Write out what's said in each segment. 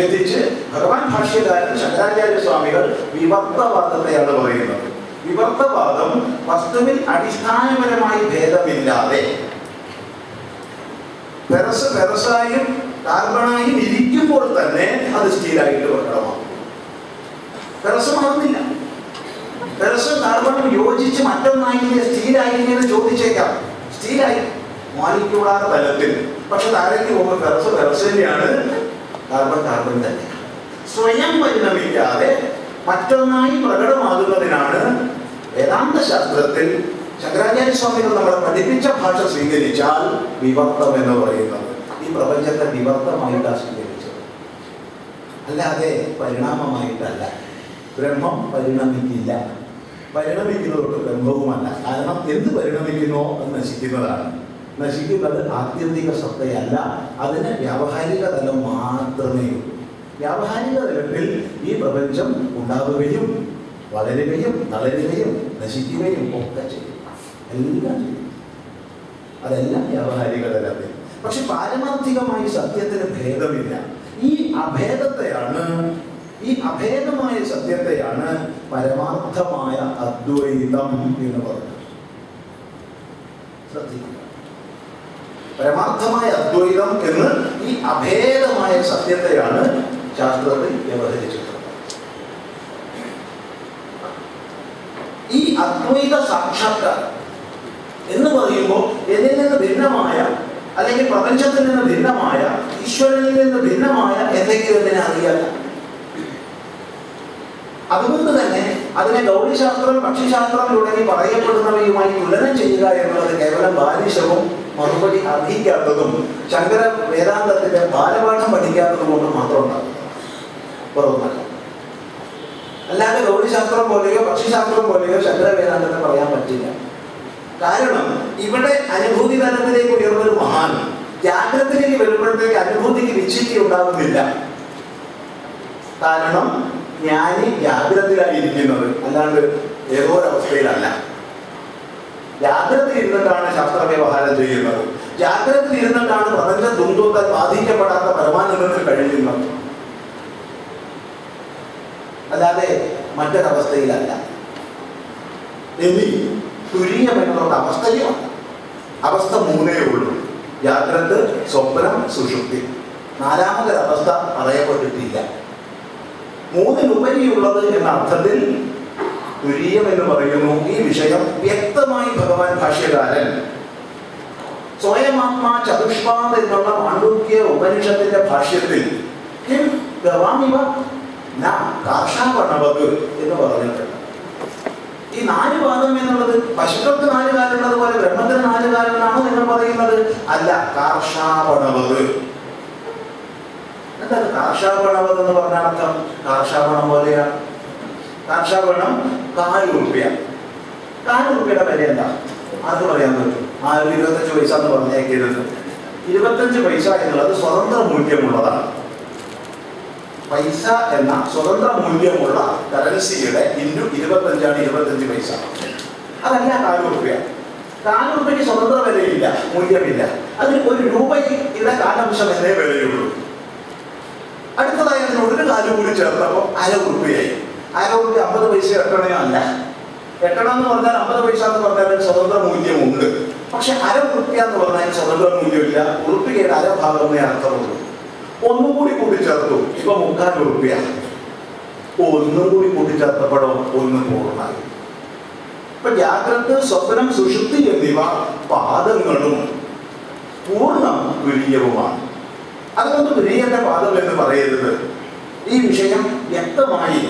നിഷേധിച്ച് ഭഗവാൻ ഭാഷ്യകാരൻ ശങ്കരാചാര്യ സ്വാമികൾ വിവർത്തവാദത്തെയാണ് പറയുന്നത്. വിവർത്തവാദം വസ്തുവിൽ അടിസ്ഥാനപരമായി ഭേദമില്ലാതെ പെറസായും കാർബണായും ഇരിക്കുമ്പോൾ തന്നെ അത് സ്റ്റീലായിട്ട് പ്രകടമാകും. പെറസ് മാറുന്നില്ല. പെറസും കാർബണും യോജിച്ച് മറ്റൊന്നായില്ലേ സ്റ്റീലായില്ലേ എന്ന് ചോദിച്ചേക്കാം. സ്റ്റീലായി മാലിക്കൂടാത്ത തലത്തിൽ. പക്ഷെ താഴേക്ക് പോകുമ്പോൾ പെറസ് തന്നെയാണ്, കാർബൺ തന്നെ. സ്വയം പരിണമിക്കാതെ മറ്റൊന്നായി പ്രകടമാകുന്നതിനാണ് വേദാന്ത ശാസ്ത്രത്തിൽ ശങ്കരാചാര്യ സ്വാമികൾ നമ്മളെ പഠിപ്പിച്ച ഭാഷ സ്വീകരിച്ചാൽ വിവർത്തം എന്ന് പറയുന്നത്. ഈ പ്രപഞ്ചത്തെ വിവർത്തമായിട്ടാണ് സ്വീകരിച്ചത്, അല്ലാതെ പരിണാമമായിട്ടല്ല. ബ്രഹ്മം പരിണമിക്കില്ല, പരിണമിക്കുന്നതൊട്ട് ബ്രഹ്മവുമല്ല. കാരണം എന്ത് പരിണമിക്കുന്നോ അത് നശിക്കുന്നതാണ്. നശിക്കുന്നത് ആത്യന്തിക സത്തയല്ല, അതിന് വ്യാവഹാരിക തലം മാത്രമേ ഉള്ളൂ. വ്യാവഹാരിക തലത്തിൽ ഈ പ്രപഞ്ചം ഉണ്ടാവുകയും വളരുകയും തളരുകയും നശിക്കുകയും ഒക്കെ ചെയ്യും, എല്ലാം ചെയ്യും. അതെല്ലാം വ്യാവഹാരിക തലത്തിൽ. പക്ഷെ പാരമാർത്ഥികമായി സത്യത്തിന് ഭേദമില്ല. ഈ അഭേദമായ സത്യത്തെയാണ് പരമാർത്ഥമായ അദ്വൈതം എന്ന് പറയുന്നത്. ശ്രദ്ധിക്കുക, പരമാർത്ഥമായ അദ്വൈതം എന്ന് ഈ അഭേദമായ സത്യത്തെയാണ് ശാസ്ത്രത്തിൽ വ്യവഹരിച്ചിട്ടുള്ളത്. ഈ അദ്വൈത സാക്ഷാത്കാരം എന്ന് പറയുമ്പോൾ ഇതിൽ നിന്ന് ഭിന്നമായ, അല്ലെങ്കിൽ പ്രപഞ്ചത്തിൽ നിന്ന് ഭിന്നമായ, ഈശ്വരനിൽ നിന്ന് ഭിന്നമായ എന്തെങ്കിലും ഇതിനെ അറിയാം. അതുകൊണ്ട് തന്നെ അതിനെ ഗൗഡിശാസ്ത്രം, പക്ഷിശാസ്ത്രം തുടങ്ങി പറയപ്പെടുന്നവയുമായി തുലനം ചെയ്യുക എന്നുള്ളത് കേവലം ബാലിശവും മറുപടി അർഹിക്കാത്തതും ശങ്കര വേദാന്തത്തിന്റെ ബാലപാഠം പഠിക്കാത്തത് കൊണ്ട് മാത്രം ഉണ്ടാകും. പുറമല്ല. അല്ലാതെ ഗൗഡിശാസ്ത്രം പോലെയോ പക്ഷിശാസ്ത്രം പോലെയോ ശങ്കര വേദാന്തത്തെ പറയാൻ പറ്റില്ല. കാരണം ഇവിടെ അനുഭൂതി തലത്തിലേക്ക് ഉയർന്നൊരു മഹാൻ ജാഗ്രതയിലേക്ക് വരുമ്പോഴത്തേക്ക് അനുഭൂതിക്ക് വിച്ഛിത്തി ഉണ്ടാകുന്നില്ല. കാരണം ജ്ഞാനി ജാഗ്രതയിലായിരിക്കുന്നത്, അല്ലാണ്ട് ഏതോ ഒരവസ്ഥയിലല്ല. ജാഗ്രതയിൽ ഇരുന്നിട്ടാണ് ശാസ്ത്ര വ്യവഹാരം ചെയ്യുന്നത്. ജാഗ്രതയിൽ ഇരുന്നിട്ടാണ് പ്രപഞ്ച ദ്വന്ദ്വത്താൽ ബാധിക്കപ്പെടാത്ത പരമാനന്ദത്തിൽ കഴിയുന്നത്, അല്ലാതെ മറ്റൊരവസ്ഥയിലല്ല. ഇനി തുരീയം എന്നുള്ള അവസ്ഥയുമാണ്. അവസ്ഥ മൂന്നേ ഉള്ളൂ: ജാഗ്രത, സ്വപ്നം, സുഷുപ്തി. നാലാമതൊരവസ്ഥ പറയപ്പെട്ടിട്ടില്ല. മൂന്നിനുപരിയുള്ളത് എന്ന അർത്ഥത്തിൽ തുരീയം എന്ന് പറയുന്നു. ഈ വിഷയം വ്യക്തമായി ഭഗവാൻ ഭാഷ്യകാരൻ സ്വയമാത്മാ ചതുഷ്പാദ് എന്നുള്ള മാണ്ഡൂക്യ ഉപനിഷത്തിന്റെ ഭാഷ്യത്തിൽ കിം ഗവാമിവ ന കാർഷാവണവത് എന്ന് പറഞ്ഞിട്ടുണ്ട്. ഈ നാല് പാദം എന്നുള്ളത് പശുക്കൾക്ക് നാല് കാലുള്ളത് പോലെ ബ്രഹ്മത്തിന് നാല് കാലുകളാണോ നിങ്ങൾ പറയുന്നത്? അല്ല, കാർഷാവണവത്. എന്താണ് കാർഷാവണവത് എന്ന് പറഞ്ഞാൽ അർത്ഥം? കാർഷാവണം പോലെയാണ്. കാർഷാവണം 4 രൂപ. 4 രൂപയുടെ വില എന്താ? അത് പറയാൻ പറ്റും. 25 പൈസ എന്ന് പറഞ്ഞേക്കരുത്. 25 പൈസ എന്നുള്ളത് സ്വതന്ത്ര മൂല്യമുള്ളതാണ്. പൈസ എന്ന സ്വതന്ത്ര മൂല്യമുള്ള കറൻസിയുടെ ഇൻറ്റു 25 25 പൈസ. അതല്ല 4 രൂപ. 4 രൂപയ്ക്ക് സ്വതന്ത്ര വിലയില്ല, മൂല്യമില്ല. അതിന് 1 രൂപയുടെ കാലംശം എന്നേ വിലയുള്ളൂ. അടുത്തതായി അതിന് 1 കാലം കൂടി ചേർത്തപ്പോൾ 1/2 രൂപയായി. 1/2 രൂപ 50 പൈസ എട്ടണയോ അല്ല. എട്ടണം എന്ന് പറഞ്ഞാൽ 50 പൈസ എന്ന് പറഞ്ഞാൽ സ്വതന്ത്ര മൂല്യമുണ്ട്. പക്ഷെ 1/2 രൂപ എന്ന് പറഞ്ഞാൽ സ്വതന്ത്ര മൂല്യമില്ല. ഉറുപ്പികയുടെ 1/2 ഭാഗമേ അർത്ഥമുള്ളൂ. ഒന്നും കൂടി കൂട്ടിച്ചേർത്തു, ഇപ്പൊ 3/4 രൂപ. ഒന്നും കൂടി കൂട്ടിച്ചേർത്തപ്പോഴോ 1 പൂർണ്ണമായി. ഇപ്പൊ ജാഗ്രത, സ്വപ്നം, സുഷുപ്തി എന്നിവ പാദങ്ങളും പൂർണ്ണം തുരീയവുമാണ്. അതുകൊണ്ട് തുരീയന്റെ പാദം എന്ന് പറയരുത്. ഈ വിഷയം വ്യക്തമായി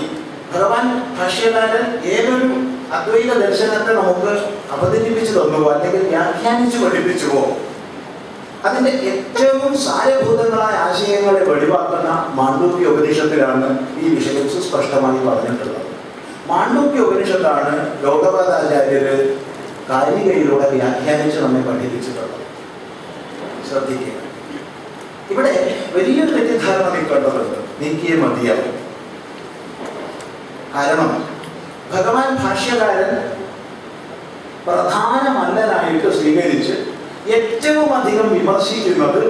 ഭഗവാൻ ഭാഷ്യകാരൻ ഏതൊരു അദ്വൈത ദർശനത്തെ നമുക്ക് അവതരിപ്പിച്ചു തന്നുവോ അല്ലെങ്കിൽ വ്യാഖ്യാനിച്ചു പഠിപ്പിച്ചുവോ അതിന്റെ ഏറ്റവും സാരഭൂതങ്ങളായ ആശയങ്ങളെ വെളിവാക്കുന്ന മാണ്ഡൂക്യ ഉപനിഷത്തിലാണ് ഈ വിഷയം സുസ്പഷ്ടമായി പറഞ്ഞിട്ടുള്ളത്. മാണ്ഡൂക്യ ഉപനിഷത്താണ് ഗൗഡപാദാചാര്യര് കാരികയിലൂടെ വ്യാഖ്യാനിച്ച് നമ്മെ പഠിപ്പിച്ചിട്ടുള്ളത്. ശ്രദ്ധിക്കുക, ഇവിടെ വലിയൊരു തെറ്റിദ്ധാരണ നീക്കേണ്ടതുണ്ട്, നീക്കിയേ മതിയാവും. കാരണം ഭഗവാൻ ഭാഷ്യകാരൻ പ്രധാന മല്ലനായിട്ട് സ്വീകരിച്ച് ഏറ്റവും അധികം വിമർശിക്കുന്നത്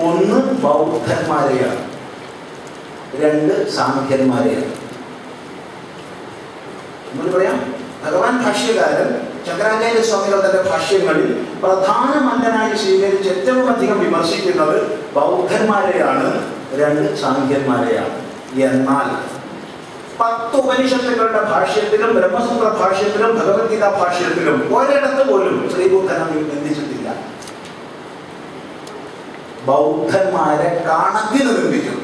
ഒന്ന് ബൗദ്ധന്മാരെയാണ്. രണ്ട് സാഖ്യന്മാരെയാണ്. നമുക്ക് പറയാം, ഭഗവാൻ ഭാഷ്യകാരൻ ശങ്കരാചാര്യ സ്വാമികൾ തന്റെ ഭാഷ്യങ്ങളിൽ പ്രധാനമല്ലനായി സ്വീകരിച്ച് ഏറ്റവും അധികം വിമർശിക്കുന്നത് ബൗദ്ധന്മാരെയാണ്, രണ്ട് സാഖ്യന്മാരെയാണ്. എന്നാൽ 10 ഉപനിഷത്തുകളുടെ ഭാഷ്യത്തിലും ബ്രഹ്മസൂത്ര ഭാഷ്യത്തിലും ഭഗവത്ഗീത ഭാഷ്യത്തിലും ഒരിടത്ത് പോലും ശ്രീബുദ്ധനെ നിന്ദിച്ചിട്ടില്ല. ബൗദ്ധന്മാരെ കണക്കിന് നിന്ദിക്കും,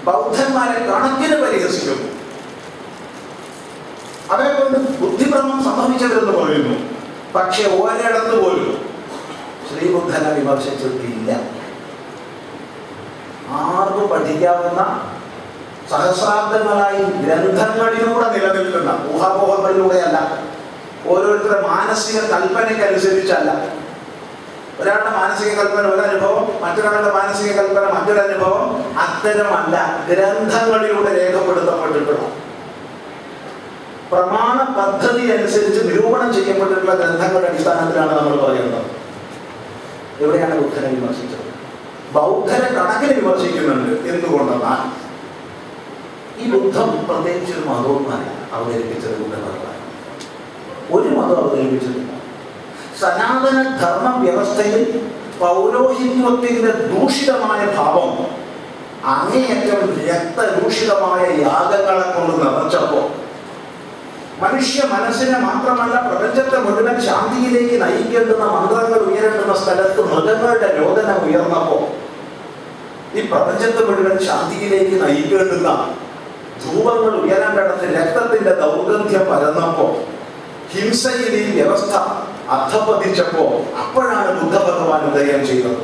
ബൗദ്ധന്മാരെ കണക്കിന് പരിഹസിക്കും, അവരെ കൊണ്ട് ബുദ്ധിഭ്രമം സംഭവിച്ചവരെന്ന് പറയുന്നു. പക്ഷെ ഒരിടത്ത് പോലും ശ്രീബുദ്ധനെ വിമർശിച്ചിട്ടില്ല. ആർക്കും പഠിക്കാവുന്ന സഹസ്രാബ്ദങ്ങളായി ഗ്രന്ഥങ്ങളിലൂടെ നിലനിൽക്കുന്ന ഊഹാപോഹങ്ങളിലൂടെയല്ല, ഓരോരുത്തരുടെ മാനസിക കൽപ്പനയ്ക്കനുസരിച്ചല്ല. ഒരാളുടെ മാനസിക കൽപ്പന ഒരനുഭവം, മറ്റൊരാളുടെ മാനസിക കൽപ്പന മറ്റൊരനുഭവം, അത്തരമല്ല ഗ്രന്ഥങ്ങളിലൂടെ രേഖപ്പെടുത്തപ്പെട്ടിട്ടുള്ള പ്രമാണ പദ്ധതി അനുസരിച്ച് നിരൂപണം ചെയ്യപ്പെട്ടിട്ടുള്ള ഗ്രന്ഥങ്ങളുടെ അടിസ്ഥാനത്തിലാണ് നമ്മൾ പറയുന്നത്. എവിടെയാണ് ബുദ്ധനെ വിമർശിച്ചത്? ബൗദ്ധനെ കണക്കിന് വിമർശിക്കുന്നുണ്ട്. എന്തുകൊണ്ടെന്നാൽ ഈ ബുദ്ധം പ്രത്യേകിച്ച് ഒരു മതവുമാണ് അവതരിപ്പിച്ചത്. ബുദ്ധഭഗവാൻ ഒരു മതം അവതരിപ്പിച്ചിട്ടില്ല. സനാതന ധർമ്മ വ്യവസ്ഥയിൽ പൗരോഹിത്വത്തിന്റെ ദൂഷിതമായ ഭാവം അങ്ങേയറ്റം രക്തദൂഷിതമായ യാഗങ്ങളെ കൊണ്ട് നിറച്ചപ്പോ, മനുഷ്യ മനസ്സിനെ മാത്രമല്ല പ്രപഞ്ചത്തെ മുഴുവൻ ശാന്തിയിലേക്ക് നയിക്കേണ്ടുന്ന മന്ത്രങ്ങൾ ഉയരേണ്ടുന്ന സ്ഥലത്ത് മൃഗങ്ങളുടെ രോദനം ഉയർന്നപ്പോ, ഈ പ്രപഞ്ചത്തെ മുഴുവൻ ശാന്തിയിലേക്ക് നയിക്കേണ്ടുന്ന ധൂപങ്ങൾ ഉയരേണ്ടിടത്ത് രക്തത്തിന്റെ ദൗർഗന്ധ്യം പരന്നപ്പോ, ഹിംസയിൽ ഈ വ്യവസ്ഥ അധപ്പതിച്ചപ്പോ, അപ്പോഴാണ് ബുദ്ധഭഗവാൻ ഉദയം ചെയ്തത്.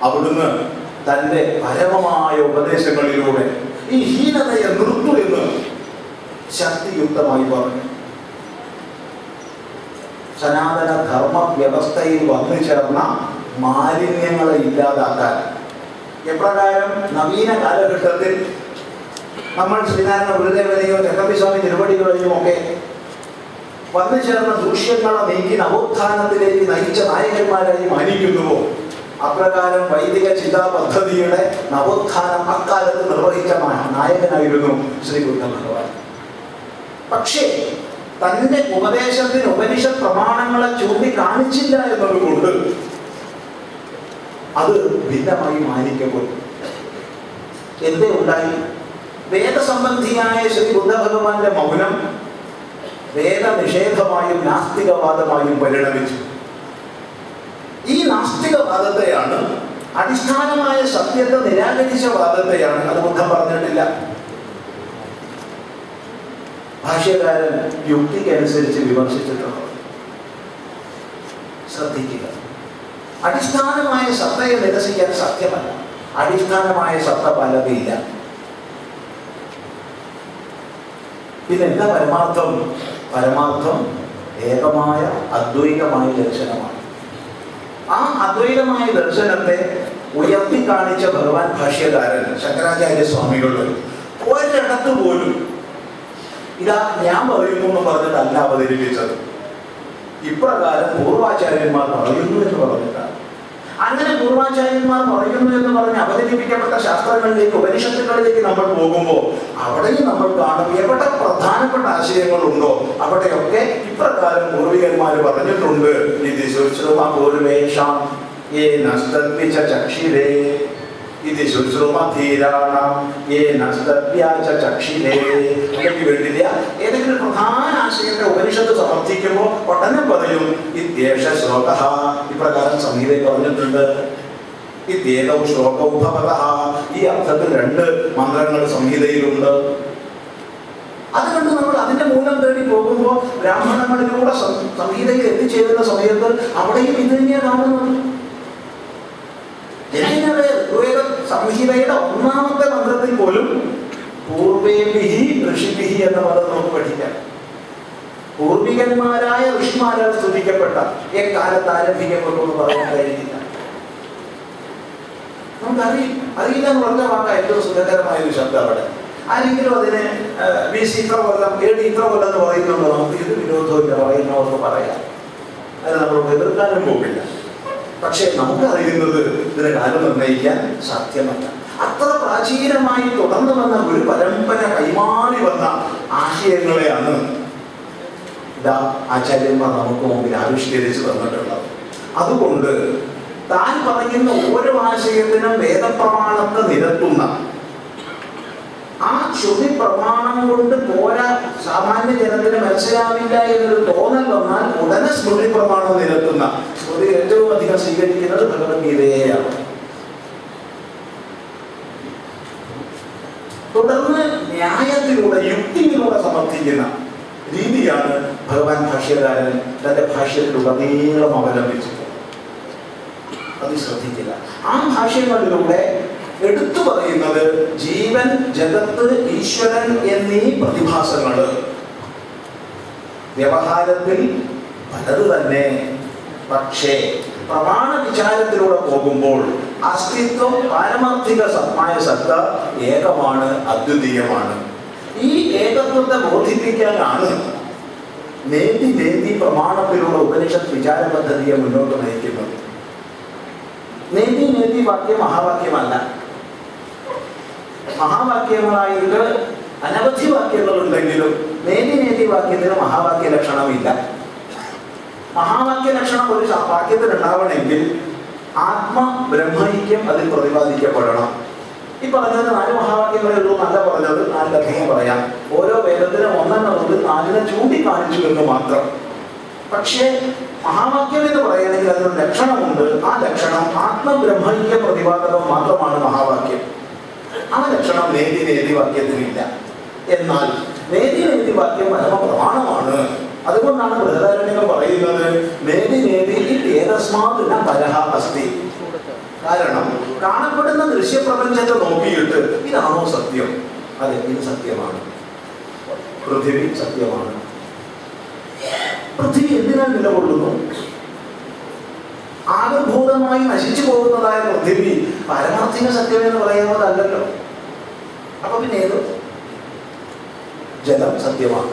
അവിടുന്ന് തന്റെ പരമമായ ഉപദേശങ്ങളിലൂടെ ഈ ഹീനതയെ നിർത്തു എന്ന് ശക്തിയുക്തമായി പറഞ്ഞു. സനാതന ധർമ്മ വ്യവസ്ഥയിൽ വന്നു ചേർന്ന മാലിന്യങ്ങളെ ഇല്ലാതാക്കാൻ എപ്രകാരം നവീന കാലഘട്ടത്തിൽ നമ്മൾ ശ്രീനാരായണ ഗുരുദേവനെയോ ചട്ടമ്പിസ്വാമി തിരുവടികളെയും ഒക്കെ വന്നു ചേർന്ന ദൂഷ്യങ്ങളെ നീക്കി നവോത്ഥാനത്തിലേക്ക് നയിച്ച നായകന്മാരായി മാനിക്കുന്നുവോ, അപ്രകാരം വൈദിക ചിന്താ പദ്ധതിയുടെ നവോത്ഥാനം അക്കാലത്ത് നിർവഹിച്ച നായകനായിരുന്നു ശ്രീ ബുദ്ധ ഭഗവാൻ. പക്ഷേ തന്റെ ഉപദേശത്തിന് ഉപനിഷത്ത് പ്രമാണങ്ങളെ ചൂണ്ടിക്കാണിച്ചില്ല എന്നതുകൊണ്ട് അത് ഭിന്നമായി മാനിക്കപ്പെട്ടു. എന്തേ ഉണ്ടായി? വേദസംബന്ധിയായ ശ്രീ ബുദ്ധ ഭഗവാന്റെ മൗനം വേദനിഷേധമായും നാസ്തികവാദമായും പരിണമിച്ചു. ഈ നാസ്തികവാദത്തെയാണ്, അടിസ്ഥാനമായ സത്യത്തെ നിരാകരിച്ച വാദത്തെയാണ്, അത് ബുദ്ധൻ പറഞ്ഞിട്ടില്ല. ഭാഷ്യകാരൻ യുക്തിക്കനുസരിച്ച് വിമർശിച്ചിട്ടുണ്ട്. ശ്രദ്ധിക്കുക, അടിസ്ഥാനമായ സത്തയെ നിരസിക്കാൻ സാധ്യമല്ല. അടിസ്ഥാനമായ സത്ത പലതില്ല. പിന്നെ എന്താ പരമാർത്ഥം? പരമാർത്ഥം ഏകമായ അദ്വൈതമായ ദർശനമാണ്. ആ അദ്വൈതമായ ദർശനത്തെ ഉയർത്തി കാണിച്ച ഭഗവാൻ ഭാഷ്യകാരൻ ശങ്കരാചാര്യ സ്വാമികൾ ഒരിടത്ത് പോലും ഇതാ ഞാൻ പറയുന്നു എന്ന് പറഞ്ഞിട്ടല്ല അവതരിപ്പിച്ചത്. ഇപ്രകാരം പൂർവാചാര്യന്മാർ പറയുന്നു എന്ന് പറഞ്ഞിട്ടാണ്. അങ്ങനെ പൂർവാചാര്യന്മാർ പറയുന്നു എന്ന് പറഞ്ഞ് അവതരിപ്പിക്കപ്പെട്ട ശാസ്ത്രങ്ങളിലേക്ക്, ഉപനിഷത്തുകളിലേക്ക് നമ്മൾ പോകുമ്പോൾ അവിടെയും നമ്മൾ കാണും എവിടെ പ്രധാനപ്പെട്ട ആശയങ്ങളുണ്ടോ അവിടെയൊക്കെ ഇപ്രകാരം പൂർവികന്മാർ പറഞ്ഞിട്ടുണ്ട്. ഇത് ശുശ്രൂമ പൂർവേഷാം യേ നസ്തദ്വിച ചക്ഷിരേ, ഇത് ശുശ്രൂമ ധീരാണാം യേ നസ്തദ്വ്യാച ചക്ഷിരേ. അല്ലെങ്കിൽ വേണ്ടില്ല, ഏതെങ്കിലും പ്രധാന ആശയത്തെ ഉപനിഷത്ത് സമർത്ഥിക്കുമ്പോൾ ഉടനെ പറയും ഇത്യേഷ ശ്ലോകഃ, ഇപ്രകാരം സംഹിതയിൽ പറഞ്ഞിട്ടുണ്ട്. ഇത്യേതൗ ശ്ലോകൗ ഭവതഃ, ഈ അർത്ഥത്തിൽ 2 മന്ത്രങ്ങൾ സംഹിതയിലുണ്ട്. അതുകൊണ്ട് നമ്മൾ അതിന്റെ മൂലം തേടി പോകുമ്പോൾ ബ്രാഹ്മണങ്ങളിലൂടെ സംഹിതയിൽ എത്തിച്ചേരുന്ന സമയത്ത് അവിടെയും ഇത് തന്നെയാണ് കാണുന്നത്. ഋഗ്വേദ സംഹിതയുടെ 1-ാമത്തെ മന്ത്രത്തിൽ പോലും പൂർവേഭിഹി ഋഷിഭിഹി എന്ന പദം നമുക്ക് പഠിക്കാം. പൂർവികന്മാരായ ഋഷിമാരാൽ സ്തുതിക്കപ്പെട്ട എക്കാലത്ത് ആരംഭിക്കപ്പെട്ടു എന്ന് പറയാൻ കഴിയില്ല. അറിയില്ല എന്ന് പറഞ്ഞ വാക്ക ഏറ്റവും സുഖകരമായ ഒരു ശബ്ദം അവിടെ. ആരെങ്കിലും അതിനെ BC ഇത്ര കൊല്ലം AD ഇത്ര കൊല്ലം എന്ന് പറയുന്നുണ്ടോ? നമുക്ക് ഇത് വിരോധമില്ല, പറയുന്നവർക്ക് പറയാം. അത് നമ്മൾ എതിർക്കാനും പോകില്ല. പക്ഷെ നമുക്കറിയുന്നത് ഇതിനെ കാലം നിർണ്ണയിക്കാൻ സാധ്യമല്ല. അത്ര പ്രാചീനമായി തുടർന്നു വന്ന ഒരു പരമ്പര കൈമാറി വന്ന ആശയങ്ങളെയാണ് ഇതാ ആചാര്യന്മാർ നമുക്ക് മുമ്പിൽ ആവിഷ്കരിച്ച് തന്നിട്ടുള്ളത്. അതുകൊണ്ട് താൻ പറയുന്ന ഓരോ ആശയത്തിനും വേദപ്രമാണത്തെ നിരത്തുന്ന ആ ശ്രുതി പ്രമാണം കൊണ്ട് പോരാ, സാമാന്യ ജനത്തിന് മനസ്സിലാവില്ല എന്നൊരു തോന്നൽ വന്നാൽ ഉടനെ സ്മൃതി പ്രമാണം നിരത്തുന്ന, സ്മൃതി ഏറ്റവും അധികം സ്വീകരിക്കുന്നത് ഭഗവത്ഗീതയെയാണ്. തുടർന്ന് ന്യായത്തിലൂടെ യുക്തിയിലൂടെ സമർത്ഥിക്കുന്ന രീതിയാണ് ഭഗവാൻ ഭാഷ്യകാരൻ തന്റെ ഭാഷ്യത്തിലുടനീളം അവലംബിച്ചത്. അത് ശ്രദ്ധിക്കില്ല. ആ ഭാഷ്യങ്ങളിലൂടെ എടുത്തു പറയുന്നത് ജീവൻ, ജഗത്ത്, ഈശ്വരൻ എന്നീ പ്രതിഭാസങ്ങള് വ്യവഹാരത്തിൽ പലത് തന്നെ. പക്ഷേ പ്രമാണ വിചാരത്തിലൂടെ പോകുമ്പോൾ അസ്തിത്വം, പാരമാർത്ഥികമായ സത്ത ഏകമാണ്, അദ്വിതീയമാണ്. ഈ ഏകത്വത്തെ ബോധിപ്പിക്കാനാണ് നേതി നേതി പ്രമാണത്തിലൂടെ ഉപനിഷത്ത് വിചാര പദ്ധതിയെ മുന്നോട്ട് നയിക്കുന്നത്. നേതി നേതി വാക്യം മഹാവാക്യമല്ല. മഹാവാക്യങ്ങളായിട്ട് അനവധി വാക്യങ്ങളുണ്ടെങ്കിലും നേതി നേതി വാക്യത്തിന് മഹാവാക്യ ലക്ഷണമില്ല. മഹാവാക്യ ലക്ഷണം ഒരു വാക്യത്തിൽ ഉണ്ടാവണമെങ്കിൽ ആത്മ ബ്രഹ്മൈക്യം അതിൽ പ്രതിപാദിക്കപ്പെടണം. ഈ പറഞ്ഞത് 4 മഹാവാക്യങ്ങളേ ഉള്ളൂ നല്ല പറഞ്ഞത്, 4 അധികം പറയാം. ഓരോ വേദത്തിനും ഒന്നെണ്ണമുണ്ട്, 4 ചൂണ്ടിക്കാണിച്ചു എന്ന് മാത്രം. പക്ഷേ മഹാവാക്യം എന്ന് പറയുകയാണെങ്കിൽ അതിനൊരു ലക്ഷണമുണ്ട്. ആ ലക്ഷണം ആത്മബ്രഹ്മൈക്യ പ്രതിപാദകം മാത്രമാണ് മഹാവാക്യം. ആ ലക്ഷണം നേതി നേതി വാക്യത്തിനില്ല. എന്നാൽ നേതി നേതി വാക്യം പരമപ്രമാണമാണ്. അതുകൊണ്ടാണ് ബൃഹദാരണ്യകം പറയുന്നത് നേതി നേതി ഏതസ്മാത് ന പരഃ അസ്തി. കാരണം കാണപ്പെടുന്ന ദൃശ്യപ്രപഞ്ചത്തെ നോക്കിയിട്ട് ഇതാണോ സത്യം? അതെ, ഇത് സത്യമാണ്. പൃഥ്വി സത്യമാണ്. പൃഥ്വി എന്തിനാൽ നിലകൊള്ളുന്നു? ആകർഭൂതമായി നശിച്ചു പോകുന്നതായ പൃഥ്വി പാരമാർത്ഥിക സത്യം എന്ന് പറയുന്നതല്ലല്ലോ. അപ്പൊ പിന്നെ ഏത്? ജലം സത്യമാണ്.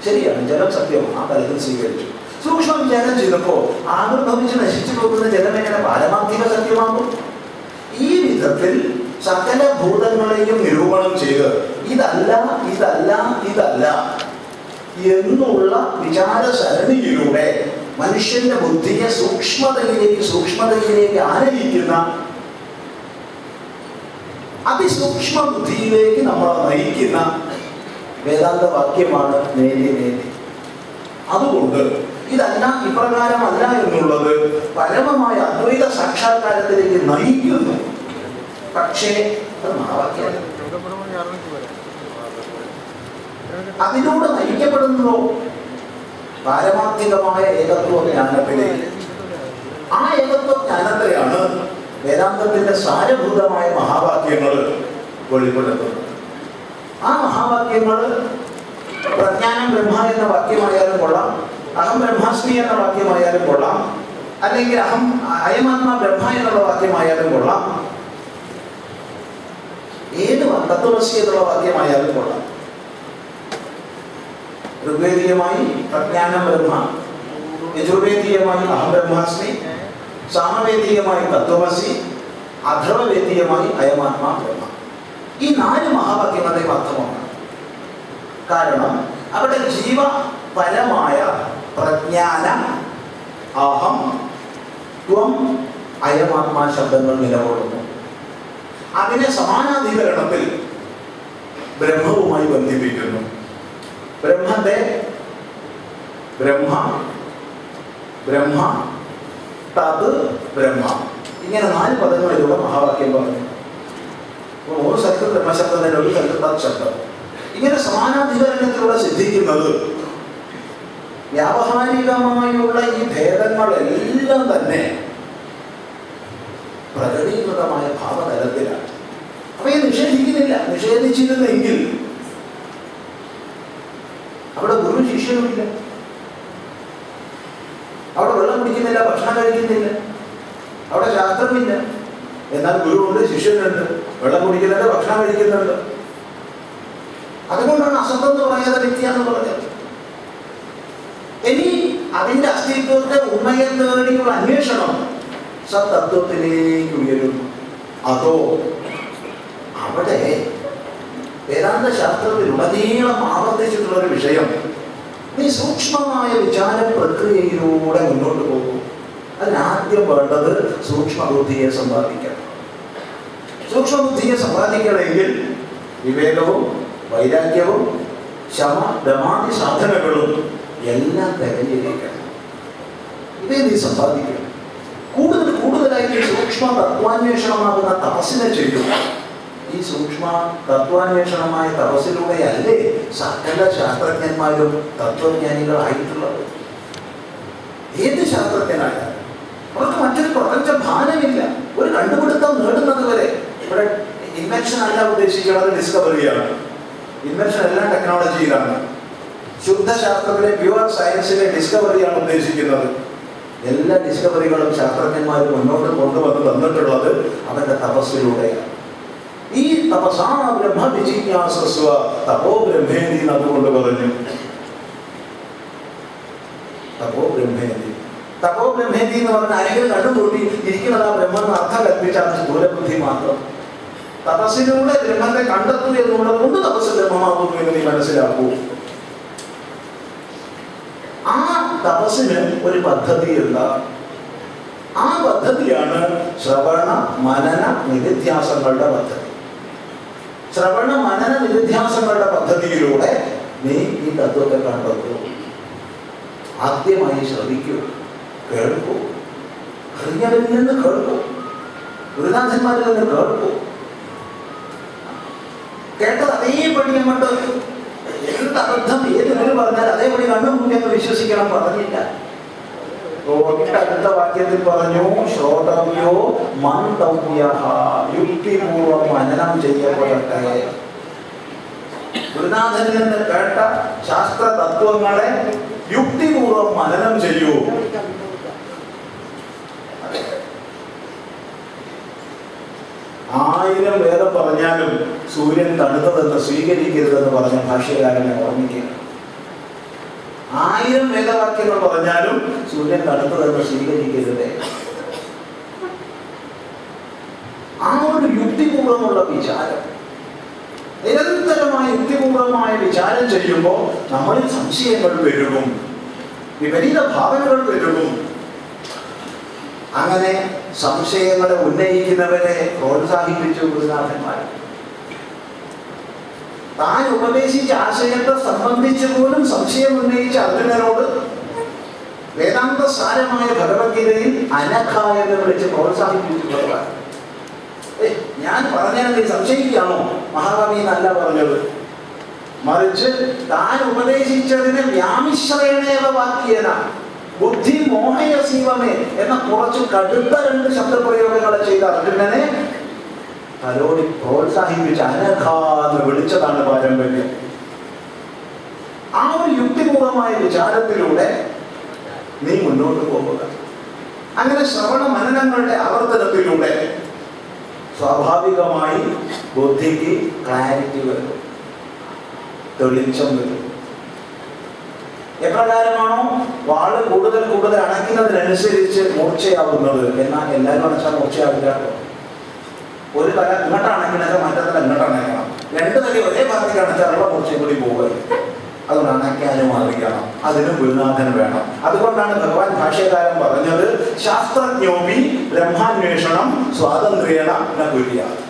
ശരിയാണ്, ജലം സത്യമാണ്. ആ തലത്തിൽ സ്വീകരിച്ചു. സൂക്ഷ്മ വിചാരം ചെയ്തപ്പോ ആവിർഭവിച്ച് നശിച്ചു പോകുന്ന ജലം എങ്ങനെ പാരമാർത്ഥിക സത്യമാകും? ഈ വിധത്തിൽ സകല ഭൂതങ്ങളെയും നിരൂപണം ചെയ്ത് ഇതല്ല ഇതല്ല ഇതല്ല എന്നുള്ള വിചാര സരണിയിലൂടെ മനുഷ്യന്റെ ബുദ്ധിയെ സൂക്ഷ്മതയിലേക്ക് ആനയിക്കുന്ന, അതിസൂക്ഷ്മ ബുദ്ധിയിലേക്ക് നമ്മളെ നയിക്കുന്ന വേദാന്ത വാക്യമാണ് നേതി നേതി. അതുകൊണ്ട് ഇതല്ല, ഇപ്രകാരമല്ല എന്നുള്ളത് പരമമായ അദ്വൈത സാക്ഷാത്കാരത്തിലേക്ക് നയിക്കുന്നു. പക്ഷേ അത് മഹാവാക്യമല്ല. അതിലൂടെ നയിക്കപ്പെടുന്നതോ പാരമാർത്ഥികമായ ഏകത്വ ജ്ഞാനത്തിലേക്ക്. ആ ഏകത്വ ജ്ഞാനത്തെയാണ് വേദാന്തത്തിന്റെ സാരഭൂതമായ മഹാവാക്യങ്ങൾ വെളിപ്പെടുത്തുന്നത്. ആ മഹാവാക്യങ്ങൾ പ്രജ്ഞാനം ബ്രഹ്മ എന്ന വാക്യമായാലും കൊള്ളാം, അഹം ബ്രഹ്മാസ്മി എന്ന വാക്യമായാലും കൊള്ളാം, അല്ലെങ്കിൽ അയമാത്മാ ബ്രഹ്മ എന്നുള്ള വാക്യമായാലും കൊള്ളാം, ഏത് തത്വമസി എന്നുള്ള വാക്യമായാലും കൊള്ളാം. ഋഗ്വേദീയമായി പ്രജ്ഞാനം ബ്രഹ്മ, യജുർവേദീയമായി അഹം ബ്രഹ്മാസ്മി, സാമവേദീയമായി തത്വമസി, അഥർവവേദീയമായി അയമാത്മാ ബ്രഹ്മ. ഈ 4 മഹാവാക്യങ്ങളുടെയും അർത്ഥമാണ്. കാരണം അവിടെ ജീവപരമായ പ്രജ്ഞാനം, അഹം, ത്വം, അയമാത്മാ ശബ്ദങ്ങൾ നിലകൊള്ളുന്നു. അതിനെ സമാനാധികരണത്തിൽ ബ്രഹ്മവുമായി ബന്ധിപ്പിക്കുന്നു. ബ്രഹ്മത്തെ ബ്രഹ്മ, ബ്രഹ്മ, തത്, ബ്രഹ്മ, ഇങ്ങനെ 4 പദങ്ങളിലൂടെ മഹാവാക്യം പറഞ്ഞു. 1 സ്ഥലത്ത് ബ്രഹ്മശബ്ദം തന്നെ, 1 സ്ഥലത്ത് തത് ശബ്ദം. ഇങ്ങനെ സമാനാധികരണത്തിലൂടെ സിദ്ധിക്കുന്നത് വ്യാവഹാരികമായുള്ള ഈ ഭേദങ്ങളെല്ലാം തന്നെ പ്രകടീകൃതമായ ഭാവതലത്തിലാണ്. അവയെ നിഷേധിക്കുന്നില്ല. നിഷേധിച്ചിരുന്നെങ്കിൽ അവിടെ ഗുരു ശിഷ്യനുമില്ല, അവിടെ വെള്ളം കുടിക്കുന്നില്ല, ഭക്ഷണം കഴിക്കുന്നില്ല, അവിടെ ശാസ്ത്രമില്ല. എന്നാൽ ഗുരുവുണ്ട്, ശിഷ്യനുണ്ട്, വെള്ളം കുടിക്കുന്നുണ്ട്, ഭക്ഷണം കഴിക്കുന്നുണ്ട്. അതുകൊണ്ടാണ് അസത്വം എന്ന് പറയാതെ വ്യക്തിയാണെന്ന് പറഞ്ഞത്. ഇനി അതിന്റെ അസ്തിത്വത്തെ ഉണ്മയെ തേടിയുള്ള അന്വേഷണം സത്തത്വത്തിലേക്ക് ഉയരുന്നു. അതോ അവിടെ വേദാന്ത ശാസ്ത്രത്തിലുടനീളം ആവർത്തിച്ചിട്ടുള്ളൊരു വിഷയം, നീ സൂക്ഷ്മമായ വിചാര പ്രക്രിയയിലൂടെ മുന്നോട്ട് പോകും. അതിനാദ്യം വേണ്ടത് സൂക്ഷ്മബുദ്ധിയെ സമ്പാദിക്കണം. സൂക്ഷ്മബുദ്ധിയെ സമ്പാദിക്കണമെങ്കിൽ വിവേകവും വൈരാഗ്യവും ശമ ദമാദി സാധനങ്ങളും എല്ലാം തിരഞ്ഞെടുക്കണം. ഇതേ നീ സമ്പാദിക്കണം. കൂടുതലായിട്ട് സൂക്ഷ്മ തത്വാന്വേഷണമാകുന്ന തപസ്സിനെ ചെയ്യും. ഈ സൂക്ഷ്മ തത്വാന്വേഷണമായ തപസ്സിലൂടെയല്ലേ സകല ശാസ്ത്രജ്ഞന്മാരും തത്വജ്ഞാനികളായിട്ടുള്ളത്. ഏത് ശാസ്ത്രജ്ഞനായാലും അവർക്ക് മറ്റൊരു പ്രപഞ്ച ഭാനമില്ല. ഒരു കണ്ടുപിടുത്തം നേടുന്നത് വരെ. ഇവിടെ ഇൻവെൻഷൻ അല്ല ഉദ്ദേശിക്കുന്നത്, ഡിസ്കവറിയാണ്. ഇൻവെൻഷൻ എല്ലാം ടെക്നോളജിയിലാണ്. ശുദ്ധശാസ്ത്രത്തിലെ പ്യുവർ സയൻസിലെ ഡിസ്കവറിയാണ് ഉദ്ദേശിക്കുന്നത്. എല്ലാ ഡിസ്കവറികളും ശാസ്ത്രജ്ഞന്മാർ മുന്നോട്ട് കൊണ്ടുവന്ന് തന്നിട്ടുള്ളത് അവരുടെ തപസ്സിലൂടെയാണ്. ഈ തപസാ ബ്രഹ്മ വിജിജ്ഞാസസ്വ തപോ ബ്രഹ്മേതി അതുകൊണ്ട് പറഞ്ഞു. തപോ ബ്രഹ്മേതി എന്ന് പറഞ്ഞാൽ ആരെങ്കിലും കണ്ടുകൂട്ടി ഇരിക്കുന്നത് ആ ബ്രഹ്മം അർത്ഥം കൽപ്പിച്ചാണ് സ്ഥൂലബുദ്ധി മാത്രം. തപസ്സിലൂടെ ബ്രഹ്മത്തെ കണ്ടെത്തു എന്നുള്ളത് കൊണ്ട് തപസ് ബ്രഹ്മമാകുന്നു എന്ന് നീ മനസ്സിലാക്കൂ. ആ തപസ്സിന് ഒരു പദ്ധതിയുള്ള ആ പദ്ധതിയാണ് ശ്രവണ മനന നിധിധ്യാസങ്ങളുടെ പദ്ധതി. ശ്രവണ മനന നിധിധ്യാസങ്ങളുടെ പദ്ധതിയിലൂടെ നീ ഈ തത്വത്തെ കണ്ടെത്തൂ. ആദ്യമായി ശ്രവിക്കൂ, കേൾക്കൂ, അറിഞ്ഞവരിൽ നിന്ന് കേൾക്കൂ, ഗുരുനാഥന്മാരിൽ നിന്ന് കേൾക്കൂ. കേട്ടത് അതേപടി അങ്ങോട്ട് എന്ത് അബദ്ധം ഏത് പേര് പറഞ്ഞാൽ അതേപടി കണ്ണുമുട്ടിയെന്ന് വിശ്വസിക്കണം പറഞ്ഞില്ല. അടുത്ത വാക്യത്തിൽ പറഞ്ഞു ശ്രോതവ്യോ മന്തവ്യഃ, യുക്തിപൂർവം മനനം ചെയ്യപ്പെടട്ടെ. ഗുരുനാഥനിൽ നിന്ന് കേട്ട ശാസ്ത്ര തത്വങ്ങളെ യുക്തിപൂർവം മനനം ചെയ്യൂ. 1000 വേദം പറഞ്ഞാലും സൂര്യൻ തണുത്തതെന്ന് സ്വീകരിക്കരുതെന്ന് പറഞ്ഞ ഭാഷ്യകാരനെ ഓർമ്മിക്കുക. 1000 വേദവാക്യങ്ങൾ പറഞ്ഞാലും സൂര്യൻ തണുത്തതെന്ന് സ്വീകരിക്കരുതേ. ആ ഒരു യുക്തിപൂർവമുള്ള വിചാരം, നിരന്തരമായ യുക്തിപൂർവമായ വിചാരം ചെയ്യുമ്പോൾ നമ്മളിൽ സംശയങ്ങൾ പെരുകും, വിപരീത ഭാവനകൾ പെരുകും. അങ്ങനെ സംശയങ്ങളെ ഉന്നയിക്കുന്നവരെ പ്രോത്സാഹിപ്പിച്ചു ഗുരുനാഥന്മാർ. താൻ ഉപദേശിച്ച ആശയത്തെ സംബന്ധിച്ച് പോലും സംശയം ഉന്നയിച്ച അർജുനനോട് വേദാന്ത സാരമായ ഭഗവത്ഗീതയിൽ അനഘ എന്ന് വിളിച്ച് പ്രോത്സാഹിപ്പിച്ചു ഭഗവാൻ. ഞാൻ പറഞ്ഞാൽ നീ സംശയിക്കുകയാണോ? മഹാകവി എന്നല്ല പറഞ്ഞത്, മറിച്ച് താൻ ഉപദേശിച്ചതിനെ വ്യാമിശ്രേണേവ വാക്യേന ബുദ്ധി മോഹയ സീവമേ എന്ന കുറച്ച് കടുത്ത 2 ശബ്ദപ്രയോഗങ്ങളെ ചെയ്ത അർജുനനെ തലോടി പ്രോത്സാഹിപ്പിച്ച് അനഘ എന്ന് വിളിച്ചതാണ് പാരമ്പര്യം. ആ ഒരു യുക്തിപൂർവമായ വിചാരത്തിലൂടെ നീ മുന്നോട്ട് പോകുക. അങ്ങനെ ശ്രവണ മനനങ്ങളുടെ ആവർത്തനത്തിലൂടെ സ്വാഭാവികമായി ബുദ്ധിക്ക് ക്ലാരിറ്റി വരും, തെളിച്ചം വരും. എപ്രകാരമാണോ വാള് കൂടുതൽ അണയ്ക്കുന്നതിനനുസരിച്ച് മൂർച്ചയാവുന്നത്, എന്നാൽ എല്ലാവരും അണച്ചാൽ മൂർച്ചയാവില്ല. ഒരു തല ഇങ്ങോട്ട് അണയ്ക്കണത് മറ്റേ തല ഇങ്ങോട്ട് അണയ്ക്കണം. 2 തല ഒരേ ഭാഗത്തേക്ക് അണച്ചാലുള്ള മൂർച്ചയും കൂടി പോവുക. അതുകൊണ്ട് അണയ്ക്കാനും അറിയണം, അതിനും ഗുരുനാഥൻ വേണം. അതുകൊണ്ടാണ് ഭഗവാൻ ഭാഷ്യകാരൻ പറഞ്ഞത് ശാസ്ത്രജ്ഞോപി ബ്രഹ്മാന്വേഷണം സ്വാതന്ത്ര്യേണ ന കുര്യാത്.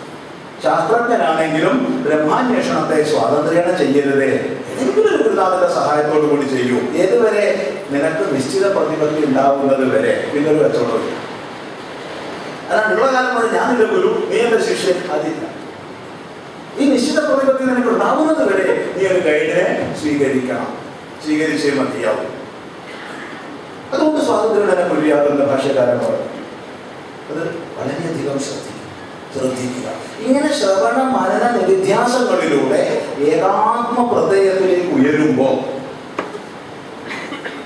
ശാസ്ത്രജ്ഞനാണെങ്കിലും ബ്രഹ്മാന്വേഷണത്തെ സ്വാതന്ത്ര്യേണ ചെയ്യരുതേ, ഏതെങ്കിലും ഒരു ഗുരുനാഥന്റെ സഹായത്തോടു കൂടി ചെയ്യൂ. ഏതുവരെ? നിനക്ക് നിശ്ചിത പ്രതിപത്തി ഉണ്ടാവുന്നത് വരെ. പിന്നൊരു കച്ചവടം. അതാണ് ഉള്ള കാലം കൊണ്ട് ഞാൻ നിന്റെ ഗുരു, നീ എന്റെ ശിഷ്യൻ, അതില്ല. ഈ നിശ്ചിത പ്രതിപത്തി നിനക്ക് ഉണ്ടാവുന്നത് വരെ നീ ഒരു ഗൈഡിനെ സ്വീകരിക്കണം, സ്വീകരിച്ചേ മതിയാവും. അതുകൊണ്ട് സ്വാതന്ത്ര്യം കുര്യാതെന്ന ഭാഷകാരൻ പറഞ്ഞു. അത് വളരെയധികം ശ്രദ്ധിക്കുക. ഇങ്ങനെ ശ്രവണ മനന നിധ്യാസങ്ങളിലൂടെ ഏകാത്മ പ്രത്യയത്തിലേക്ക് ഉയരുമ്പോൾ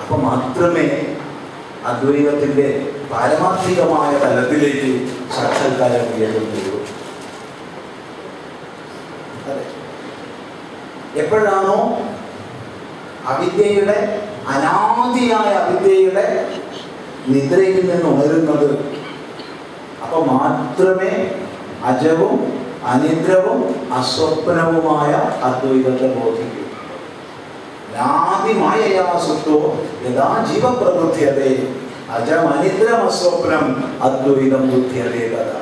അപ്പൊ മാത്രമേ അദ്വൈതത്തിന്റെ പാരമാർത്ഥികമായ തലത്തിലേക്ക് സാക്ഷാത്കാരം ഉയരുന്നുള്ളൂ. എപ്പോഴാണോ അവിദ്യയുടെ അനാദിയായ അവിദ്യയുടെ നിദ്രയിൽ നിന്ന് ഉണരുന്നത്, അപ്പൊ മാത്രമേ അജവും അനിദ്രവും അസ്വപ്നവുമായ അദ്വൈതത്തെ ബോധിക്കും. ലാതിമായയാ സുഷ്ടോ യഥാ ജീവപ്രബുദ്ധ്യതേ അജമനിദ്രമസ്വപ്നം അദ്വൈതം ബുദ്ധ്യതേ കഥ.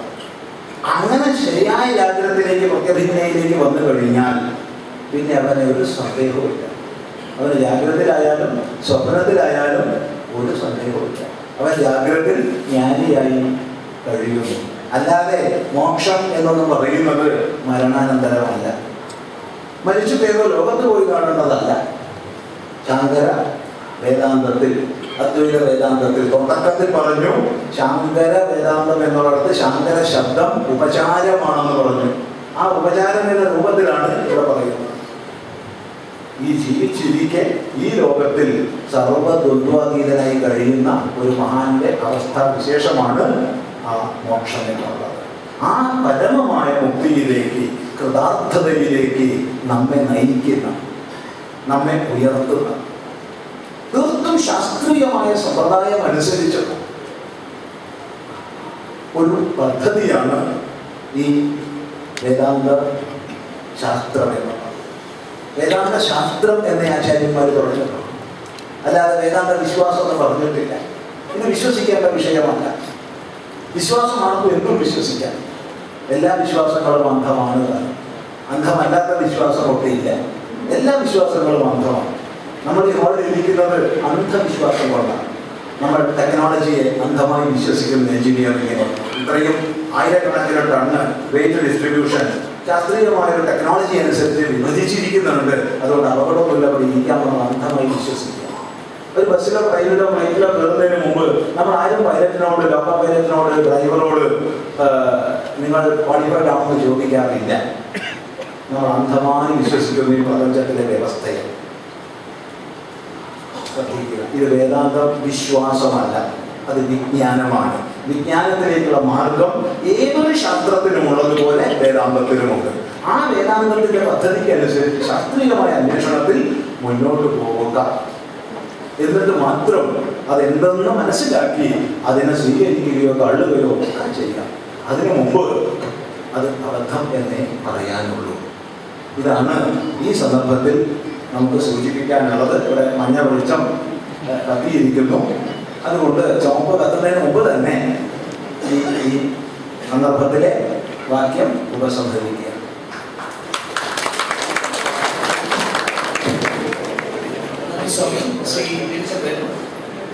അങ്ങനെ ശരിയായ ജാഗ്രതയിലേക്ക് പ്രത്യഭിജ്ഞയിലേക്ക് വന്നു കഴിഞ്ഞാൽ പിന്നെ അവനെ ഒരു സന്ദേഹവുമില്ല. അവന് ജാഗ്രതയിലായാലും സ്വപ്നത്തിലായാലും ഒരു സന്ദേഹവുമില്ല. അവൻ ജാഗ്രതയിൽ ജ്ഞാനിയായി കഴിയുന്നു. അല്ലാതെ മോക്ഷം എന്നൊന്നും പറയുന്നത് മരണാനന്തരമല്ല. മരിച്ചു പേരോ ലോകത്ത് പോയി കാണേണ്ടതല്ല. ശാങ്കര വേദാന്തത്തിൽ, അദ്വൈത വേദാന്തത്തിൽ തുടക്കത്തിൽ പറഞ്ഞു, ശാങ്കര വേദാന്തം എന്നുള്ളത് ശാങ്കര ശബ്ദം ഉപചാരമാണെന്ന് പറഞ്ഞു. ആ ഉപചാരം എന്ന രൂപത്തിലാണ് ഇവിടെ പറയുന്നത്. ഈ ജീവിച്ചിരിക്കെ ഈ ലോകത്തിൽ സർവ്വദ്വന്ദ്വാതീതനായി കഴിയുന്ന ഒരു മഹാന്റെ അവസ്ഥാവിശേഷമാണ് ആ മോക്ഷം എന്നുള്ളത്. ആ പരമമായ മുക്തിയിലേക്ക്, കൃതാർത്ഥതയിലേക്ക് നമ്മെ നയിക്കുന്ന, നമ്മെ ഉയർത്തുന്ന, തീർത്തും ശാസ്ത്രീയമായ സമ്പ്രദായം അനുസരിച്ച് ഒരു പദ്ധതിയാണ് ഈ വേദാന്ത ശാസ്ത്രം എന്നുള്ളത്. വേദാന്ത ശാസ്ത്രം എന്ന ആചാര്യന്മാർ പറഞ്ഞിട്ടുണ്ട്. അല്ലാതെ വേദാന്ത വിശ്വാസം എന്ന് പറഞ്ഞിട്ടില്ല. ഇത് വിശ്വസിക്കേണ്ട വിഷയമല്ല. വിശ്വാസമാണെന്ന് എന്നും വിശ്വസിക്കാം. എല്ലാ വിശ്വാസങ്ങളും അന്ധമാണ്. അന്ധമല്ലാത്ത വിശ്വാസമൊക്കെ ഇല്ല. എല്ലാ വിശ്വാസങ്ങളും അന്ധമാണ്. നമ്മൾ ഈ ഹോളിൽ ഇരിക്കുന്നത് അന്ധവിശ്വാസം കൊണ്ടാണ്. നമ്മൾ ടെക്നോളജിയെ അന്ധമായി വിശ്വസിക്കുന്ന എഞ്ചിനീയറിംഗിനെ ഇത്രയും ആയിരക്കണക്കിന് ടണ്ണ് വെയിറ്റ് ഡിസ്ട്രിബ്യൂഷൻ ശാസ്ത്രീയമായ ഒരു ടെക്നോളജി അനുസരിച്ച് വിഭജിച്ചിരിക്കുന്നുണ്ട്. അതുകൊണ്ട് അപകടമൊന്നുമില്ല, അവിടെ ഇരിക്കാമെന്ന് അന്ധമായി വിശ്വസിക്കുക. ഒരു ബസ്സിലോ ട്രെയിനിലോ ഫ്ലൈറ്റിലോ കയറുന്നതിന് മുമ്പ് നമ്മൾ ആരും പൈലറ്റിനോട്, ലോക്കോ പൈലറ്റിനോട്, ഡ്രൈവറോട് നിങ്ങൾ ക്വാളിഫൈഡ് ആണെന്ന് ചോദിക്കാറില്ല. നമ്മൾ അന്ധമായി വിശ്വസിക്കുന്ന ഈ പ്രപഞ്ചത്തിലെ വ്യവസ്ഥയെ ശ്രദ്ധിക്കുക. ഇത് വേദാന്ത വിശ്വാസമല്ല, അത് വിജ്ഞാനമാണ്. വിജ്ഞാനത്തിലേക്കുള്ള മാർഗം ഏതൊരു ശാസ്ത്രത്തിനും ഉള്ളതുപോലെ വേദാന്തത്തിനുമുണ്ട്. ആ വേദാന്തത്തിന്റെ പദ്ധതിക്ക് അനുസരിച്ച് ശാസ്ത്രീയമായ അന്വേഷണത്തിൽ മുന്നോട്ട് പോവുക. എന്നിട്ട് മാത്രം അതെന്തെന്ന് മനസ്സിലാക്കി അതിനെ സ്വീകരിക്കുകയോ തള്ളുകയോ ഒക്കെ ചെയ്യാം. അതിനു മുമ്പ് അത് അബദ്ധം എന്നേ പറയാനുള്ളൂ. ഇതാണ് ഈ സന്ദർഭത്തിൽ നമുക്ക് സൂചിപ്പിക്കാനുള്ളത്. ഇവിടെ മഞ്ഞ വെളിച്ചം കത്തിയിരിക്കുന്നു. അതുകൊണ്ട് ചുവപ്പ് കത്തുന്നതിന് മുമ്പ് തന്നെ ഈ സന്ദർഭത്തിലെ വാക്യം ഉപസംഹരിക്കുക.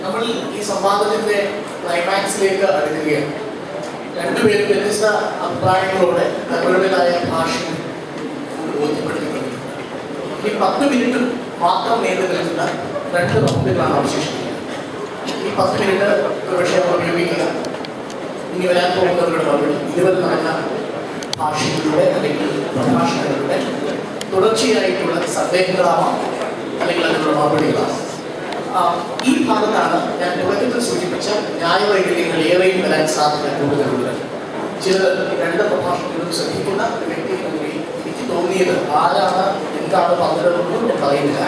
നമ്മൾ ഈ സംവാദത്തിന്റെ ക്ലൈമാക്സിലേക്ക് അടുക്കുകയാണ്. രണ്ടുപേരും വ്യത്യസ്ത അഭിപ്രായങ്ങളോടെ അവരുടേതായ ഭാഷയിൽ ബോധ്യപ്പെടുത്തിക്കൊണ്ടിരിക്കുന്നത്. ഈ 10 മിനിറ്റ് മാത്രം നീണ്ടു നിൽക്കുന്ന 2 റൗണ്ടുകളാണ് അവശേഷിക്കുന്നത്. ഈ 10 മിനിറ്റ് ഒരു വിഷയം ഉപയോഗിക്കുക. ഇനി വരാൻ പോകുന്നവരുടെ മറുപടി 20 നടന്ന ഭാഷകളിലൂടെ അല്ലെങ്കിൽ പ്രഭാഷണങ്ങളിലൂടെ തുടർച്ചയായിട്ടുള്ള സന്ദേഹങ്ങളാവാം, അല്ലെങ്കിൽ അതിനുള്ള മറുപടികളാവാം. ഈ ഭാഗത്താണ് ഞാൻ തുടക്കത്തിൽ സൂചിപ്പിച്ച ന്യായവൈകല്യങ്ങൾ ഏറെയും വരാൻ സാധ്യത കൂടുതലുള്ളത്. ചില 2 പ്രഭാഷണങ്ങളും ശ്രദ്ധിക്കുന്ന വ്യക്തി എനിക്ക് തോന്നിയത് ആരാണ് എന്താണ് പറഞ്ഞതെന്നും പറയുന്നില്ല.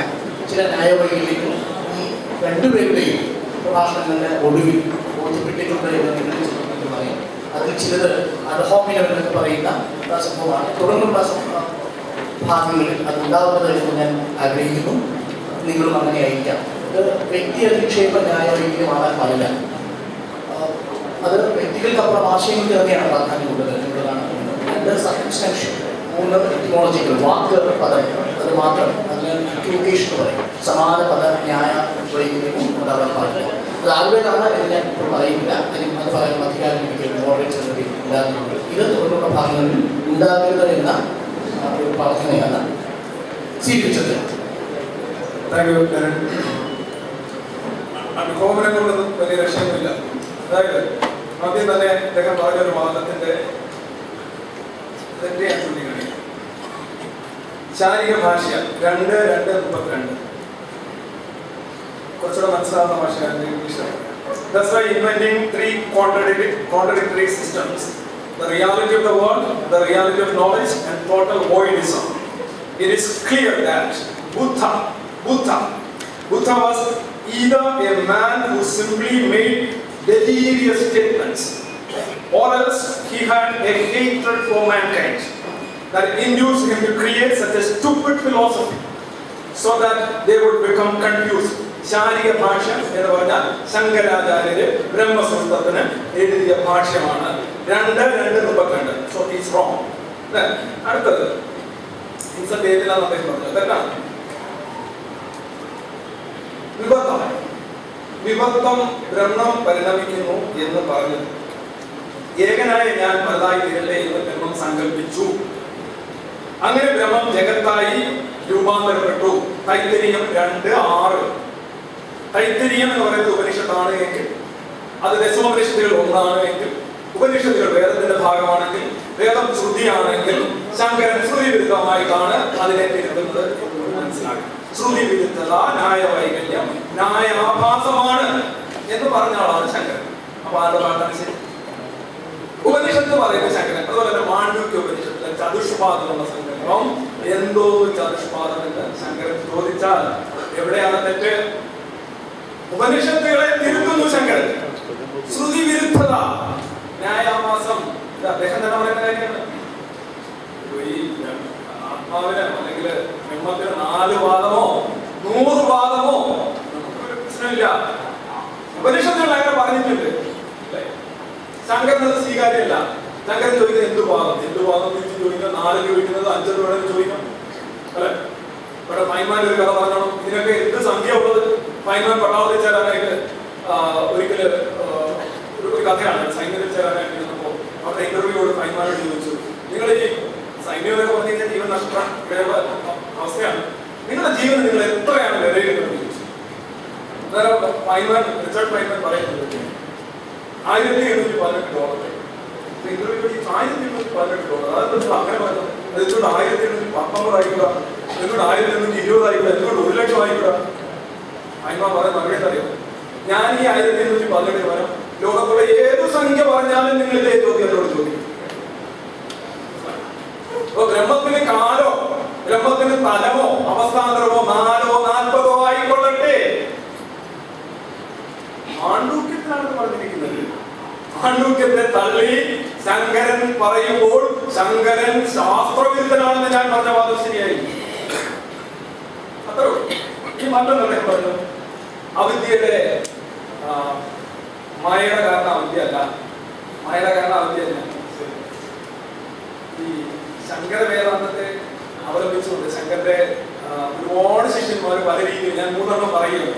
ചില ന്യായവൈകല്യങ്ങൾ ഈ 2 പേരുടെയും പ്രഭാഷണങ്ങളുടെ ഒടുവിൽ ബോധ്യപ്പെട്ടിട്ടുണ്ട് എന്ന് നിങ്ങൾ ചിന്തിക്കുന്നു പറയും. അതിൽ ചിലത് അഡ്ഹോമിനം എന്നൊക്കെ പറയുന്ന സംഭവമാണ്. തുടർന്നുള്ള ഭാഗങ്ങളിൽ അത് ഉണ്ടാവുന്നത് എന്ന് ഞാൻ ആഗ്രഹിക്കുന്നു. നിങ്ങളും അങ്ങനെ ആയിരിക്കാം. ഇത് വ്യക്തി അധിക്ഷേപ ന്യായവൈകല്യമാകാൻ പാടില്ല. അത് വ്യക്തികൾക്കപ്പുറം ആശയങ്ങൾക്ക് തന്നെയാണ് പ്രാധാന്യം കൂടുതൽ എന്നുള്ളതാണ്. 2 സർക്കംസ്റ്റൻഷ്യൽ, 3 എറ്റിമോളജിക്കൽ വാക്ക് പദം, അത് മാത്രം അതിന് ഇക്വിവോക്കേഷൻ എന്ന് പറയും. സമാന പദ ന്യായ വൈകല്യവും ഉണ്ടാകാൻ പാടില്ല. അത് ആരുടേതാണ് എന്ന് ഞാൻ ഇപ്പോൾ പറയുന്നില്ല. അത് പറയാൻ അധികാരം എനിക്ക് മോഡറേറ്റ് ഉണ്ടാകുന്നുണ്ട്. ഇത് തുടർന്നുള്ള ഭാഗങ്ങളിൽ ഉണ്ടാകരുത് എന്ന ഒരു പ്രാർത്ഥനയാണ് സ്വീകരിച്ചത്. അനുഭവങ്ങളൊന്നും വലിയ ലക്ഷ്യമില്ല. അതായത് ആദ്യം തന്നെ അദ്ദേഹം പറഞ്ഞൊരു വാദത്തിന്റെ തെറ്റേ ചൂണ്ടിക്കാണി. ശാരീരിക ഭാഷ 2:2:32 കുറച്ചുകൂടെ മനസ്സിലാവുന്ന ഭാഷയാണ് English. That's why inventing 3 contradictory systems: the reality of the world, the reality of knowledge, and total voidism. It is clear that Buddha was either a man who simply made delirious statements or else he had a hatred for mankind that induced him to create such a stupid philosophy so that they would become confused. ശാരീരിക ഭാഷ്യം എന്ന് പറഞ്ഞാൽ ശങ്കരാചാര്യര് ബ്രഹ്മസൂത്രത്തിന് എഴുതിയ ഭാഷ്യമാണ്. 2:32. So is wrong. അടുത്തത് ഇൻസെന്റ് ഏതിലാണ് അദ്ദേഹം പറഞ്ഞത്? തെറ്റാണ്. വിഭക്തം ബ്രഹ്മം പരിണമിക്കുന്നു എന്ന് പറഞ്ഞത് ഏകനായ ഞാൻ പലതായി തീരട്ടെ എന്ന് ബ്രഹ്മം സങ്കല്പിച്ചു. അങ്ങനെ ബ്രഹ്മം ജഗത്തായി രൂപാന്തരപ്പെട്ടു. തൈത്തരീയം 2:6. തൈത്തരീയം എന്ന് പറയുന്നത് ഉപനിഷത്താണ് എങ്കിൽ, അത് ദശോപനിഷത്തുകൾ ഒന്നാണ് എങ്കിൽ, ഉപനിഷത്തുകൾ വേദത്തിന്റെ ഭാഗമാണെങ്കിൽ, വേദം ശ്രുതിയാണെങ്കിൽ, ശങ്കരൻ ശ്രുതി വിരുദ്ധമായിട്ടാണ് അതിനെ തിരുത്തുന്നത്. മനസ്സിലാക്കി. ശ്രുതി വിരുദ്ധത, ന്യായവൈകല്യം, ന്യായാഭാസമാണ് എന്ന് പറഞ്ഞ ആളാണ് ശങ്കരൻ. അപ്പൊ ആരുടെ പാട്ടാണ് ശരി? ഉപനിഷത്ത് പറയുന്ന ശങ്കരൻ. അതുപോലെ തന്നെ മാണ്ഡ്യൂക്യ ഉപനിഷത്തിലെ ചതുഷ്പാദം എന്ന സങ്കല്പം എന്തോ ചതുഷ്പാദം എന്ന് ശങ്കരൻ ചോദിച്ചാൽ എവിടെയാണ് തെറ്റ്? ഉപനിഷത്തുകളെ തിരുത്തുന്നു ശങ്കരൻ. ശ്രുതി വിരുദ്ധത, ന്യായാഭാസം, ഇത് അദ്ദേഹം തന്നെ പറയുന്ന കാര്യമാണ്. ഈ ആത്മാവിന് അല്ലെങ്കിൽ ബ്രഹ്മത്തിന് 4 വാദമോ 100 വാദമോ നമുക്കൊരു പ്രശ്നമില്ല. ഉപനിഷത്തുകൾ അങ്ങനെ പറഞ്ഞിട്ടുണ്ട്. ശങ്കരൻ അത് സ്വീകാര്യമല്ല. ശങ്കരൻ ചോദിക്കുന്നത് എന്ത് വാദം തിരിച്ച് ചോദിക്കാം, 4 ചോദിക്കുന്നത് 5 വേണമെങ്കിൽ ചോദിക്കാം അല്ലെ? ഇവിടെ ഫൈൻമാൻ ഒരു കഥ പറഞ്ഞോളൂ. ഇതിനൊക്കെ എന്ത് സംഖ്യ ഉള്ളത്? ഫൈൻമാൻ പട്ടാളത്തിൽ ചേരാനായിട്ട് ഒരിക്കല് ഒരു കഥയാണ്. സൈന്യത്തിൽ ചേരാനായിട്ട് ഇരുന്നപ്പോൾ അവരുടെ ഇന്റർവ്യൂയോട് ഫൈൻമാനോട് ചോദിച്ചു, നിങ്ങൾ ഈ സൈന്യമൊക്കെ പറഞ്ഞു കഴിഞ്ഞാൽ ജീവൻ നഷ്ട അവസ്ഥയാണ്, നിങ്ങളുടെ ജീവൻ നിങ്ങൾ എത്രയാണ് വിലയിരുത്തുന്നത് ചോദിച്ചു. അന്നേരം റിച്ചർഡ് ഫൈൻമാൻ പറയുന്നത് $1718. ഇന്റർവ്യൂ $1718. അതെന്തുകൊണ്ട് അങ്ങനെ പറഞ്ഞു? എന്തുകൊണ്ട് 1819 ആയിക്കൂടാ? എന്തുകൊണ്ട് 1820 ആയിക്കൂടാ? എന്തുകൊണ്ട് 1,00,000 ആയിക്കൂടാ? ഫൈൻമാൻ പറയുന്ന മറുപടി അറിയാം, ഞാൻ ഈ 1818 വരാം, ലോകത്തുള്ള ഏത് സംഖ്യ പറഞ്ഞാലും നിങ്ങൾ ഇതേ ചോദ്യത്തോട് ചോദിക്കും. അപ്പൊ ബ്രഹ്മത്തിന് കാലോ ബ്രഹ്മത്തിന് തലമോ അവസ്ഥാന്തരമോ 4 40 ആയിക്കൊള്ളട്ടെ. മാണ്ഡൂക്യത്തിലാണ് പറഞ്ഞിരിക്കുന്നത്. മാണ്ഡൂക്യത്തെ തള്ളി ശങ്കരൻ പറയുമ്പോൾ ശങ്കരൻ ശാസ്ത്രവിരുദ്ധനാണെന്ന് ഞാൻ പറഞ്ഞ വാദം ശരിയായി. അത്രേ. ഈ മന്ത്രം അദ്ദേഹം പറഞ്ഞു അവിദ്യയുടെ മായയുടെ കാരണം അവിദ്യയല്ല, മായയുടെ കാരണം അവിദ്യയല്ല. ഈ ശങ്കര വേദാന്തത്തെ അവലംബിച്ചുകൊണ്ട് ശങ്കരന്റെ ഒരുപാട് ശിഷ്യന്മാർ പല രീതിയിൽ, ഞാൻ 3 പറയുന്നു.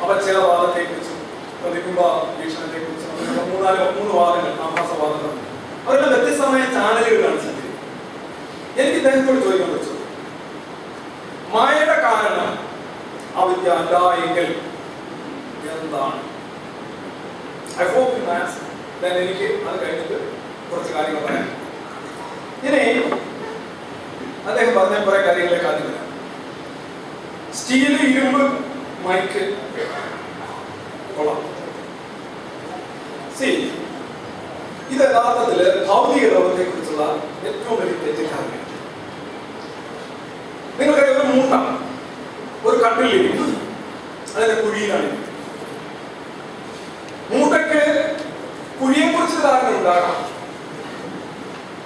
അവച്ഛേദ വാദത്തെ കുറിച്ചും പ്രതിബിംബ വീക്ഷണത്തെ കുറിച്ചും 3 വാദങ്ങൾ, ആഭാസവാദങ്ങൾ, അവരുടെ വ്യത്യസ്തമായ ചാനലുകളാണ് സഞ്ചരിക്കുന്നത്. എനിക്ക് ഇദ്ദേഹത്തോട് ചോദിക്കാൻ പറ്റും, മായയുടെ കാരണം അവിദ്യ അല്ല എങ്കിൽ എന്താണ്? I hope you answer. Then എനിക്ക് അത് കഴിഞ്ഞിട്ട് കുറച്ച് കാര്യങ്ങൾ പറയാം. ഇനി അദ്ദേഹം പറഞ്ഞ കുറെ കാര്യങ്ങളിലേക്ക് ആദ്യം വരാം. സ്റ്റീല്, ഇരുമ്പ്, മൈക്ക് കൊള്ളാം. ഇത് യഥാർത്ഥത്തില് ഭൗതിക ലോകത്തെ കുറിച്ചുള്ള ഏറ്റവും വലിയ തെറ്റിദ്ധാരണ. നിങ്ങൾക്കറിയാം, ഒരു മൂട്ട ഒരു കട്ടിലിരിക്കും, അതിന്റെ കുഴിയിലാണ്. മൂട്ടയ്ക്ക് കുഴിയെ കുറിച്ച് ധാരണ ഉണ്ടാകാം,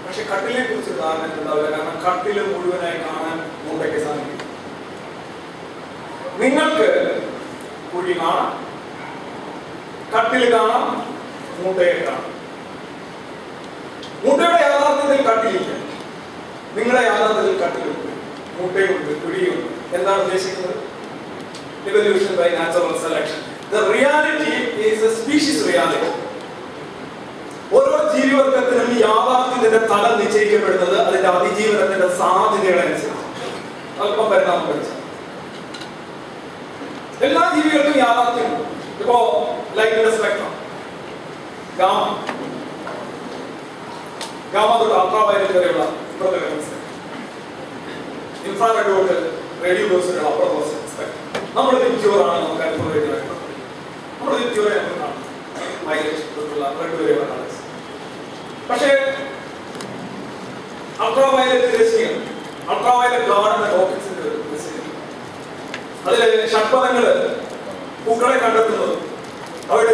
പക്ഷെ കട്ടിലിനെ കുറിച്ച് ധാരണ ഉണ്ടാവില്ല. കാരണം കട്ടില് മുഴുവനായി കാണാൻ മൂട്ടയ്ക്ക് സാധിക്കും. നിങ്ങൾക്ക് കുഴി കാണാം, കട്ടില് കാണാം, മൂട്ടയെ കാണാം. മൂട്ടയുടെ യാഥാർത്ഥ്യത്തിൽ കട്ടിലില്ല, നിങ്ങളുടെ യാഥാർത്ഥ്യത്തിൽ കട്ടിലുണ്ട്, മൂട്ടയുണ്ട്, കുഴിയുണ്ട്. എന്താണ് ഉദ്ദേശിക്കുന്നത്? Evolution by natural selection. The reality is a species reality. ഓരോ ജീവിവർഗത്തിനും യാഥാർത്ഥ്യത്തിന്റെ തലം നിശ്ചയിക്കപ്പെടുന്നത് അതിന്റെ അതിജീവനത്തിന്റെ സാധ്യതകളനുസരിച്ച്. അല്പം പരിണാമം പഠിച്ച എല്ലാ ജീവികൾക്കും യാഥാർത്ഥ്യമുണ്ട്. ഇപ്പോ ലൈറ്റിന്റെ സ്പെക്ട്രം, ഗാമ തൊട്ട് അൾട്രാവയലറ്റ് വരെയുള്ള ഇൻഫ്രാറെഡ് തൊട്ട് റേഡിയോ ഡോസിലുള്ള അപ്പുറത്തെ സ്പെക്ട്രം. നമ്മൾ പ്യൂറാണ്, നമുക്ക് അനുഭവമായിട്ട് നമ്മൾ പ്യൂറെ കാണും, വയലറ്റ് തൊട്ടുള്ള റെഡ് വരെയുള്ള കളേഴ്സ്. പക്ഷേ അൾട്രാവയലറ്റ് രശ്മികൾ, അൾട്രാവയലറ്റ് ഗാർഡ് ഓഫീസിന്റെ അതില് ഷഡ്പദങ്ങള് പൂക്കളെ കണ്ടെത്തുന്നത് അവരുടെ